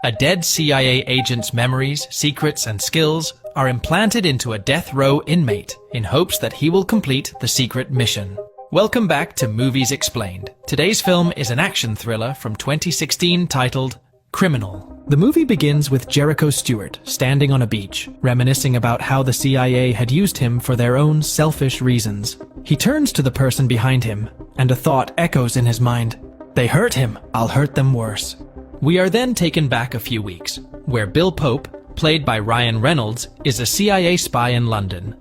A dead CIA agent's memories, secrets, and skills are implanted into a death row inmate in hopes that he will complete the secret mission. Welcome back to Movies Explained. Today's film is an action thriller from 2016 titled Criminal. The movie begins with Jericho Stewart standing on a beach, reminiscing about how the CIA had used him for their own selfish reasons. He turns to the person behind him, and a thought echoes in his mind. They hurt him, I'll hurt them worse. We are then taken back a few weeks, where Bill Pope, played by Ryan Reynolds, is a CIA spy in London.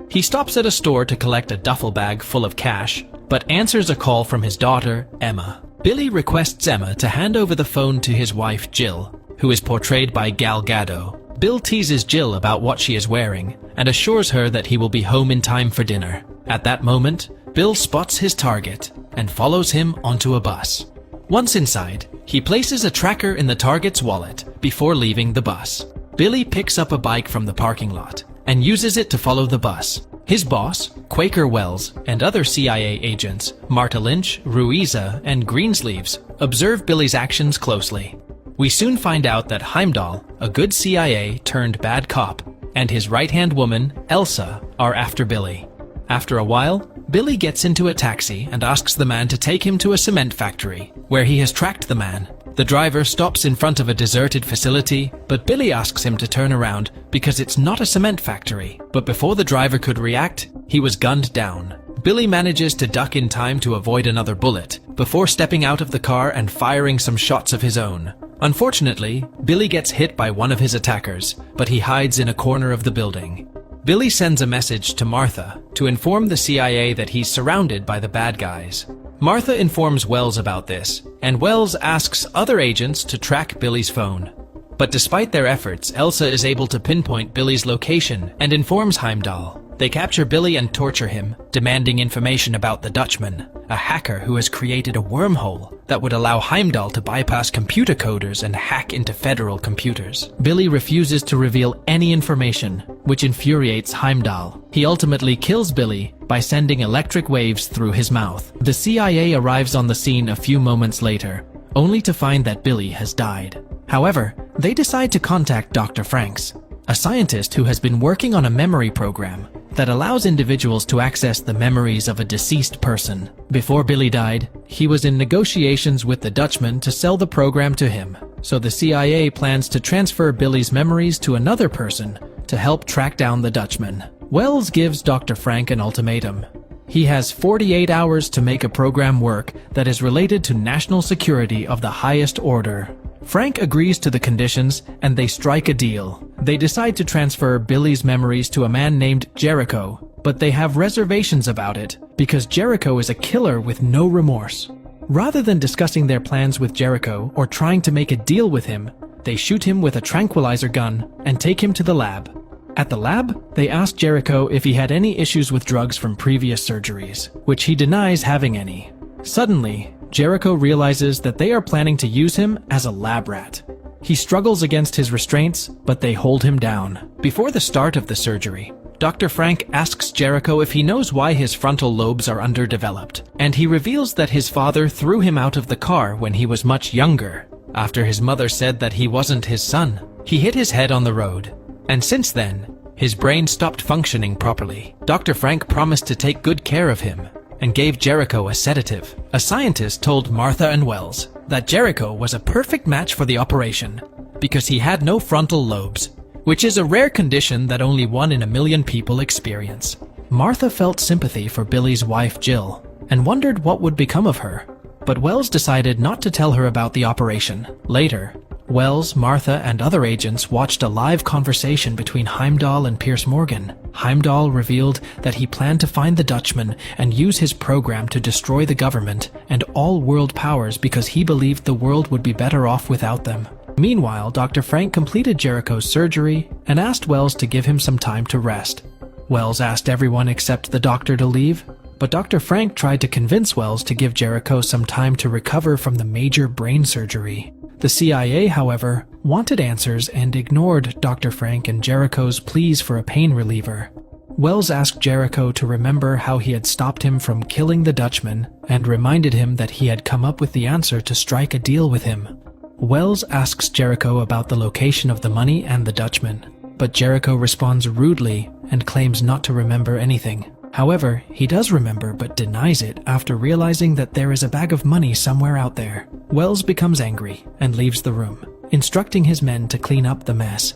He stops at a store to collect a duffel bag full of cash, but answers a call from his daughter, Emma. Billy requests Emma to hand over the phone to his wife, Jill, who is portrayed by Gal Gadot. Bill teases Jill about what she is wearing and assures her that he will be home in time for dinner. At that moment, Bill spots his target and follows him onto a bus. Once inside, he places a tracker in the target's wallet before leaving the bus. Billy picks up a bike from the parking lot and uses it to follow the bus. His boss, Quaker Wells, and other CIA agents, Marta Lynch, Ruiza, and Greensleeves, observe Billy's actions closely. We soon find out that Heimdall, a good CIA turned bad cop, and his right-hand woman, Elsa, are after Billy. After a while, Billy gets into a taxi and asks the man to take him to a cement factory, where he has tracked the man. The driver stops in front of a deserted facility, but Billy asks him to turn around because it's not a cement factory. But before the driver could react, he was gunned down. Billy manages to duck in time to avoid another bullet, before stepping out of the car and firing some shots of his own. Unfortunately, Billy gets hit by one of his attackers, but he hides in a corner of the building. Billy sends a message to Martha to inform the CIA that he's surrounded by the bad guys. Martha informs Wells about this, and Wells asks other agents to track Billy's phone. But despite their efforts, Elsa is able to pinpoint Billy's location and informs Heimdall. They capture Billy and torture him, demanding information about the Dutchman, a hacker who has created a wormhole that would allow Heimdall to bypass computer coders and hack into federal computers. Billy refuses to reveal any information, which infuriates Heimdall. He ultimately kills Billy by sending electric waves through his mouth. The CIA arrives on the scene a few moments later, only to find that Billy has died. However, they decide to contact Dr. Franks, a scientist who has been working on a memory program that allows individuals to access the memories of a deceased person. Before Billy died, he was in negotiations with the Dutchman to sell the program to him, so the CIA plans to transfer Billy's memories to another person to help track down the Dutchman. Wells gives Dr. Frank an ultimatum. He has 48 hours to make a program work that is related to national security of the highest order. Frank agrees to the conditions, and they strike a deal. They decide to transfer Billy's memories to a man named Jericho, but they have reservations about it because Jericho is a killer with no remorse. Rather than discussing their plans with Jericho or trying to make a deal with him, they shoot him with a tranquilizer gun and take him to the lab. At the lab, they ask Jericho if he had any issues with drugs from previous surgeries, which he denies having any. Suddenly, Jericho realizes that they are planning to use him as a lab rat. He struggles against his restraints, but they hold him down. Before the start of the surgery, Dr. Frank asks Jericho if he knows why his frontal lobes are underdeveloped, and he reveals that his father threw him out of the car when he was much younger. After his mother said that he wasn't his son, he hit his head on the road, and since then, his brain stopped functioning properly. Dr. Frank promised to take good care of him and gave Jericho a sedative. A scientist told Martha and Wells that Jericho was a perfect match for the operation because he had no frontal lobes, which is a rare condition that only 1 in a million people experience. Martha felt sympathy for Billy's wife Jill and wondered what would become of her, but Wells decided not to tell her about the operation. Later, Wells, Martha, and other agents watched a live conversation between Heimdall and Pierce Morgan. Heimdall revealed that he planned to find the Dutchman and use his program to destroy the government and all world powers because he believed the world would be better off without them. Meanwhile, Dr. Frank completed Jericho's surgery and asked Wells to give him some time to rest. Wells asked everyone except the doctor to leave, but Dr. Frank tried to convince Wells to give Jericho some time to recover from the major brain surgery. The CIA, however, wanted answers and ignored Dr. Frank and Jericho's pleas for a pain reliever. Wells asked Jericho to remember how he had stopped him from killing the Dutchman and reminded him that he had come up with the answer to strike a deal with him. Wells asks Jericho about the location of the money and the Dutchman, but Jericho responds rudely and claims not to remember anything. However, he does remember but denies it after realizing that there is a bag of money somewhere out there. Wells becomes angry and leaves the room, instructing his men to clean up the mess.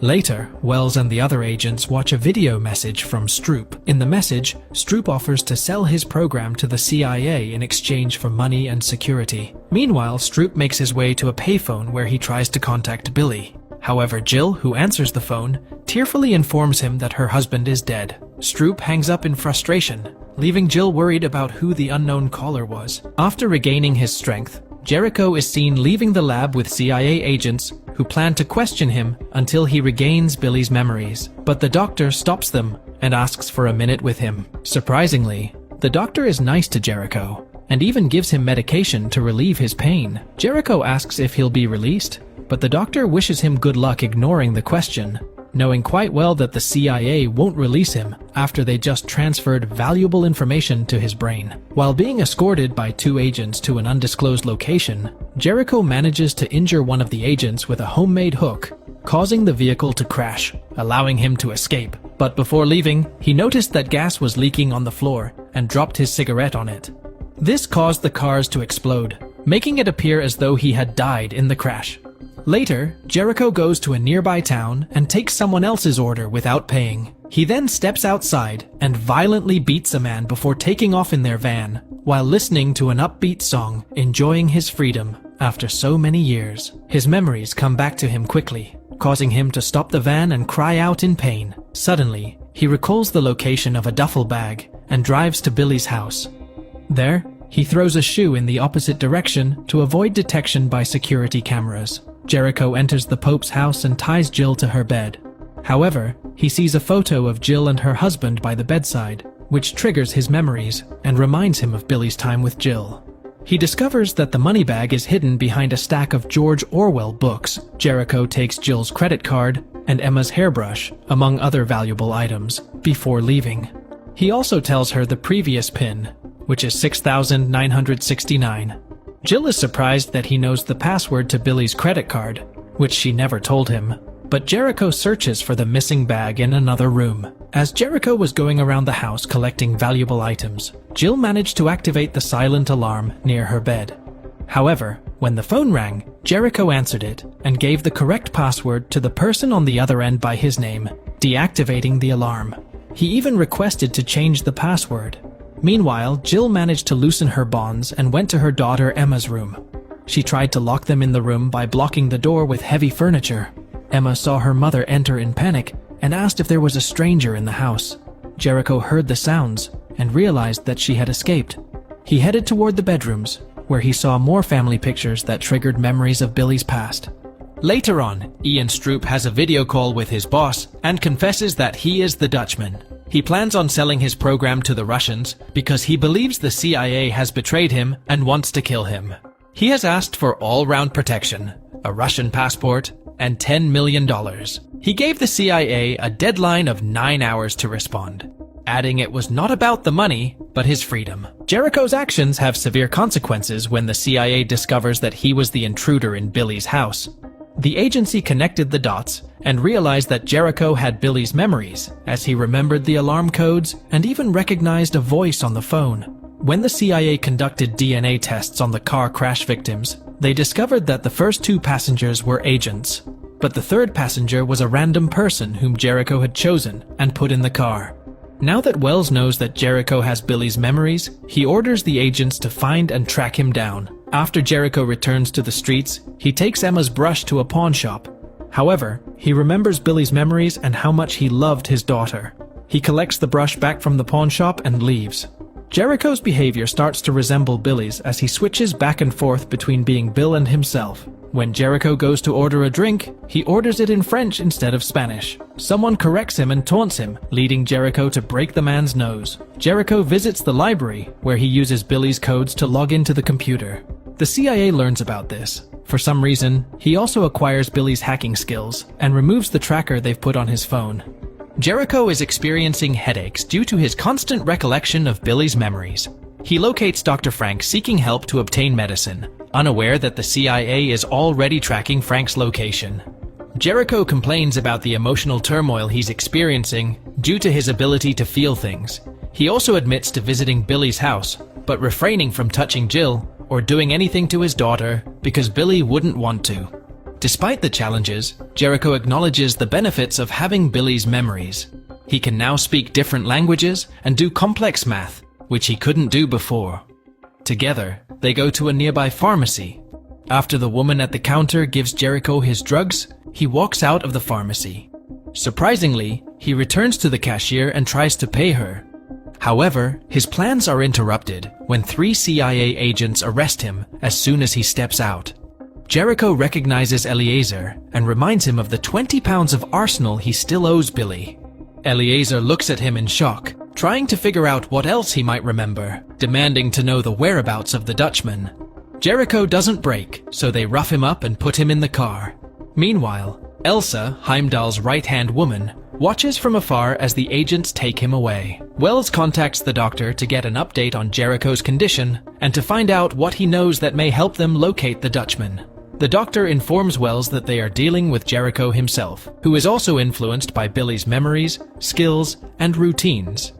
Later, Wells and the other agents watch a video message from Stroop. In the message, Stroop offers to sell his program to the CIA in exchange for money and security. Meanwhile, Stroop makes his way to a payphone where he tries to contact Billy. However, Jill, who answers the phone, tearfully informs him that her husband is dead. Stroop hangs up in frustration, leaving Jill worried about who the unknown caller was. After regaining his strength, Jericho is seen leaving the lab with CIA agents who plan to question him until he regains Billy's memories. But the doctor stops them and asks for a minute with him. Surprisingly, the doctor is nice to Jericho and even gives him medication to relieve his pain. Jericho asks if he'll be released, but the doctor wishes him good luck, ignoring the question, knowing quite well that the CIA won't release him after they just transferred valuable information to his brain. While being escorted by 2 agents to an undisclosed location, Jericho manages to injure one of the agents with a homemade hook, causing the vehicle to crash, allowing him to escape. But before leaving, he noticed that gas was leaking on the floor and dropped his cigarette on it. This caused the cars to explode, making it appear as though he had died in the crash. Later, Jericho goes to a nearby town and takes someone else's order without paying. He then steps outside and violently beats a man before taking off in their van, while listening to an upbeat song, enjoying his freedom after so many years. His memories come back to him quickly, causing him to stop the van and cry out in pain. Suddenly, he recalls the location of a duffel bag and drives to Billy's house. There, he throws a shoe in the opposite direction to avoid detection by security cameras. Jericho enters the Pope's house and ties Jill to her bed. However, he sees a photo of Jill and her husband by the bedside, which triggers his memories and reminds him of Billy's time with Jill. He discovers that the money bag is hidden behind a stack of George Orwell books. Jericho takes Jill's credit card and Emma's hairbrush, among other valuable items, before leaving. He also tells her the previous PIN, which is 6,969. Jill is surprised that he knows the password to Billy's credit card, which she never told him. But Jericho searches for the missing bag in another room. As Jericho was going around the house collecting valuable items, Jill managed to activate the silent alarm near her bed. However, when the phone rang, Jericho answered it and gave the correct password to the person on the other end by his name, deactivating the alarm. He even requested to change the password. Meanwhile, Jill managed to loosen her bonds and went to her daughter Emma's room. She tried to lock them in the room by blocking the door with heavy furniture. Emma saw her mother enter in panic and asked if there was a stranger in the house. Jericho heard the sounds and realized that she had escaped. He headed toward the bedrooms, where he saw more family pictures that triggered memories of Billy's past. Later on, Ian Stroop has a video call with his boss and confesses that he is the Dutchman. He plans on selling his program to the Russians because he believes the CIA has betrayed him and wants to kill him. He has asked for all-round protection, a Russian passport, and $10 million. He gave the CIA a deadline of 9 hours to respond, adding it was not about the money, but his freedom. Jericho's actions have severe consequences when the CIA discovers that he was the intruder in Billy's house. The agency connected the dots and realized that Jericho had Billy's memories, as he remembered the alarm codes and even recognized a voice on the phone. When the CIA conducted DNA tests on the car crash victims, they discovered that the first 2 passengers were agents, but the 3rd passenger was a random person whom Jericho had chosen and put in the car. Now that Wells knows that Jericho has Billy's memories, he orders the agents to find and track him down. After Jericho returns to the streets, he takes Emma's brush to a pawn shop. However, he remembers Billy's memories and how much he loved his daughter. He collects the brush back from the pawn shop and leaves. Jericho's behavior starts to resemble Billy's as he switches back and forth between being Bill and himself. When Jericho goes to order a drink, he orders it in French instead of Spanish. Someone corrects him and taunts him, leading Jericho to break the man's nose. Jericho visits the library, where he uses Billy's codes to log into the computer. The CIA learns about this. For some reason, he also acquires Billy's hacking skills and removes the tracker they've put on his phone. Jericho is experiencing headaches due to his constant recollection of Billy's memories. He locates Dr. Frank seeking help to obtain medicine, unaware that the CIA is already tracking Frank's location. Jericho complains about the emotional turmoil he's experiencing due to his ability to feel things. He also admits to visiting Billy's house, but refraining from touching Jill or doing anything to his daughter because Billy wouldn't want to. Despite the challenges, Jericho acknowledges the benefits of having Billy's memories. He can now speak different languages and do complex math, which he couldn't do before. Together, they go to a nearby pharmacy. After the woman at the counter gives Jericho his drugs, he walks out of the pharmacy. Surprisingly, he returns to the cashier and tries to pay her. However, his plans are interrupted when 3 CIA agents arrest him as soon as he steps out. Jericho recognizes Eliezer and reminds him of the 20 pounds of arsenal he still owes Billy. Eliezer looks at him in shock, trying to figure out what else he might remember, demanding to know the whereabouts of the Dutchman. Jericho doesn't break, so they rough him up and put him in the car. Meanwhile, Elsa, Heimdall's right-hand woman, watches from afar as the agents take him away. Wells contacts the doctor to get an update on Jericho's condition and to find out what he knows that may help them locate the Dutchman. The doctor informs Wells that they are dealing with Jericho himself, who is also influenced by Billy's memories, skills, and routines.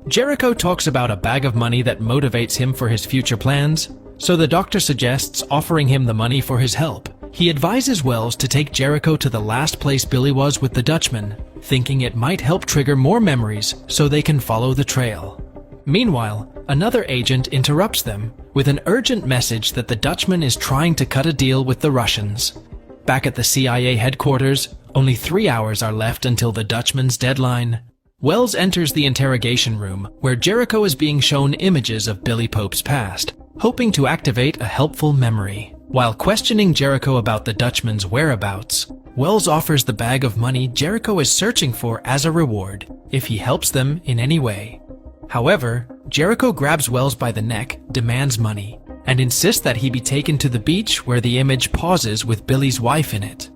Jericho talks about a bag of money that motivates him for his future plans, so the doctor suggests offering him the money for his help. He advises Wells to take Jericho to the last place Billy was with the Dutchman, thinking it might help trigger more memories so they can follow the trail. Meanwhile, another agent interrupts them with an urgent message that the Dutchman is trying to cut a deal with the Russians. Back at the CIA headquarters, only 3 hours are left until the Dutchman's deadline. Wells enters the interrogation room, where Jericho is being shown images of Billy Pope's past, hoping to activate a helpful memory. While questioning Jericho about the Dutchman's whereabouts, Wells offers the bag of money Jericho is searching for as a reward, if he helps them in any way. However, Jericho grabs Wells by the neck, demands money, and insists that he be taken to the beach where the image pauses with Billy's wife in it.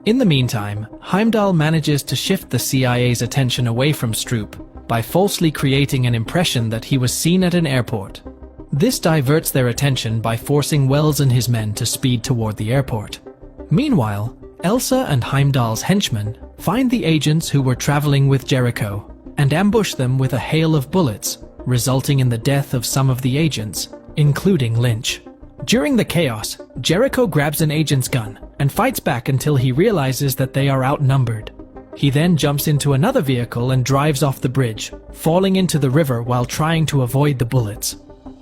In the meantime, Heimdall manages to shift the CIA's attention away from Stroop by falsely creating an impression that he was seen at an airport. This diverts their attention by forcing Wells and his men to speed toward the airport. Meanwhile, Elsa and Heimdall's henchmen find the agents who were traveling with Jericho and ambush them with a hail of bullets, resulting in the death of some of the agents, including Lynch. During the chaos, Jericho grabs an agent's gun and fights back until he realizes that they are outnumbered. He then jumps into another vehicle and drives off the bridge, falling into the river while trying to avoid the bullets.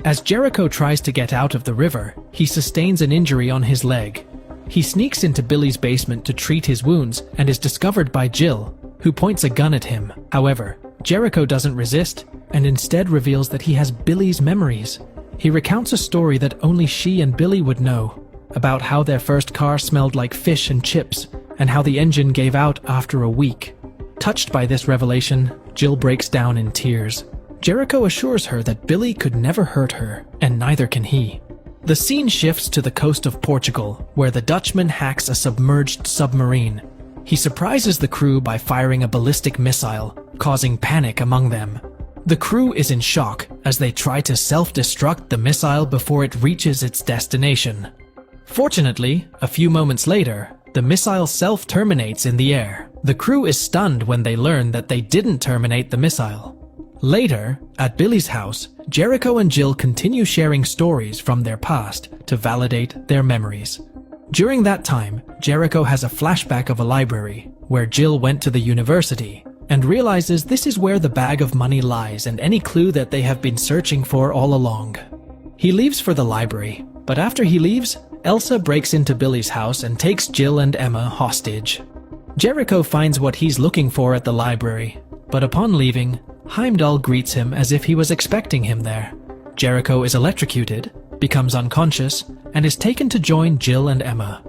As Jericho tries to get out of the river, he sustains an injury on his leg. He sneaks into Billy's basement to treat his wounds and is discovered by Jill, who points a gun at him. However, Jericho doesn't resist and instead reveals that he has Billy's memories. He recounts a story that only she and Billy would know, about how their first car smelled like fish and chips and how the engine gave out after a week. Touched by this revelation, Jill breaks down in tears. Jericho assures her that Billy could never hurt her, and neither can he. The scene shifts to the coast of Portugal, where the Dutchman hacks a submerged submarine. He surprises the crew by firing a ballistic missile, causing panic among them. The crew is in shock as they try to self-destruct the missile before it reaches its destination. Fortunately, a few moments later, the missile self-terminates in the air. The crew is stunned when they learn that they didn't terminate the missile. Later, at Billy's house, Jericho and Jill continue sharing stories from their past to validate their memories. During that time, Jericho has a flashback of a library, where Jill went to the university, and realizes this is where the bag of money lies and any clue that they have been searching for all along. He leaves for the library, but after he leaves, Elsa breaks into Billy's house and takes Jill and Emma hostage. Jericho finds what he's looking for at the library, but upon leaving, Heimdall greets him as if he was expecting him there. Jericho is electrocuted, becomes unconscious, and is taken to join Jill and Emma.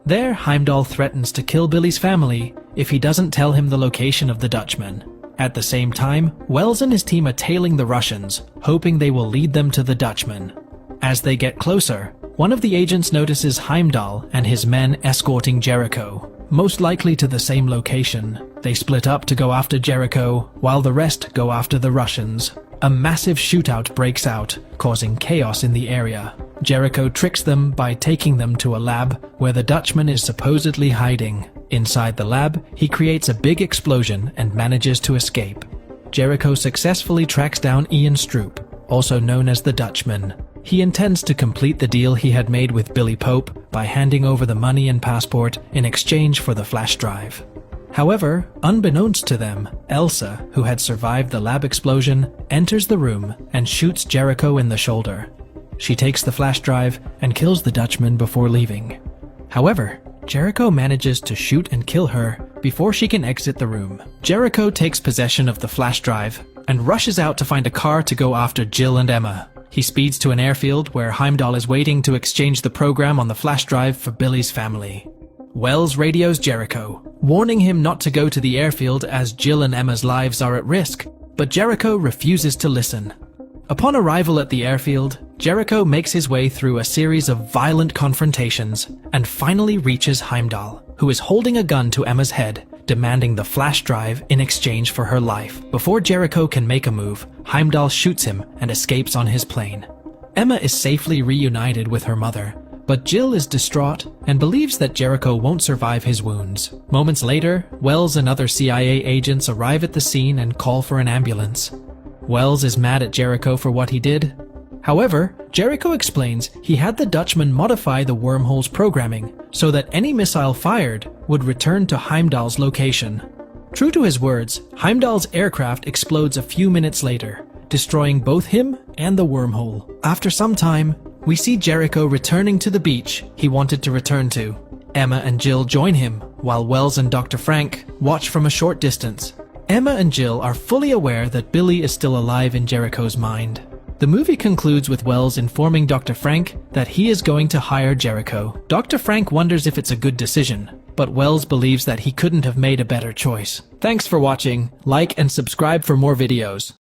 There, Heimdall threatens to kill Billy's family if he doesn't tell him the location of the Dutchman. At the same time, Wells and his team are tailing the Russians, hoping they will lead them to the Dutchman. As they get closer, one of the agents notices Heimdall and his men escorting Jericho, most likely to the same location. They split up to go after Jericho, while the rest go after the Russians. A massive shootout breaks out, causing chaos in the area. Jericho tricks them by taking them to a lab where the Dutchman is supposedly hiding. Inside the lab, he creates a big explosion and manages to escape. Jericho successfully tracks down Ian Stroop, also known as the Dutchman. He intends to complete the deal he had made with Billy Pope by handing over the money and passport in exchange for the flash drive. However, unbeknownst to them, Elsa, who had survived the lab explosion, enters the room and shoots Jericho in the shoulder. She takes the flash drive and kills the Dutchman before leaving. However, Jericho manages to shoot and kill her before she can exit the room. Jericho takes possession of the flash drive and rushes out to find a car to go after Jill and Emma. He speeds to an airfield where Heimdall is waiting to exchange the program on the flash drive for Billy's family. Wells radios Jericho, warning him not to go to the airfield as Jill and Emma's lives are at risk, but Jericho refuses to listen. Upon arrival at the airfield, Jericho makes his way through a series of violent confrontations and finally reaches Heimdall, who is holding a gun to Emma's head, demanding the flash drive in exchange for her life. Before Jericho can make a move, Heimdall shoots him and escapes on his plane. Emma is safely reunited with her mother, but Jill is distraught and believes that Jericho won't survive his wounds. Moments later, Wells and other CIA agents arrive at the scene and call for an ambulance. Wells is mad at Jericho for what he did. However, Jericho explains he had the Dutchman modify the wormhole's programming so that any missile fired would return to Heimdall's location. True to his words, Heimdall's aircraft explodes a few minutes later, destroying both him and the wormhole. After some time, we see Jericho returning to the beach he wanted to return to. Emma and Jill join him, while Wells and Dr. Frank watch from a short distance. Emma and Jill are fully aware that Billy is still alive in Jericho's mind. The movie concludes with Wells informing Dr. Frank that he is going to hire Jericho. Dr. Frank wonders if it's a good decision, but Wells believes that he couldn't have made a better choice. Thanks for watching. Like and subscribe for more videos.